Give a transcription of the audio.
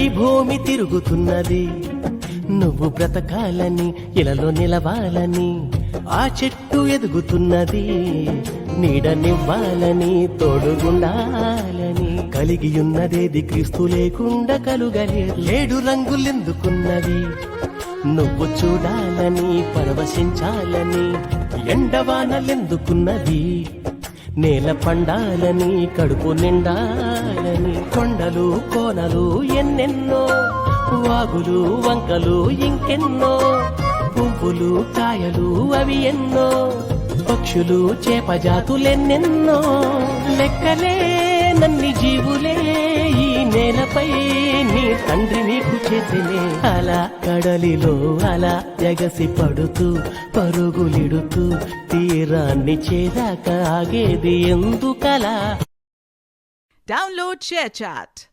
భూమి తిరుగుతున్నది, నువ్వు బ్రతకాలని ఇలలో నిలవాలని. ఆ చెట్టు ఎదుగుతున్నది, నీడనివ్వాలని తోడుగుండాలని. కలిగియున్నదేది క్రీస్తు లేకుండా కలుగలేదు. 7 రంగులెందుకున్నది, నువ్వు చూడాలని పరవశించాలని. ఎండవానలెందుకున్నది, నేల పండాలని కడుపు నిండాలని. కొండలు కోనలు ఎన్నెన్నో, వాగులు వంకలు ఇంకెన్నో. పువ్వులు కాయలు అవి ఎన్నో, పక్షులు చేపజాతులెన్నెన్నో. లెక్కలే నన్ని జీవులే ఈ నేలపై నీ తండ్రి నీకు చేసినే. అలా కడలిలో అలా ఎగసి పడుతూ పరుగులిడుతూ తీరాన్ని చేరాక ఆగేది ఎందుకలా. Download ShareChat.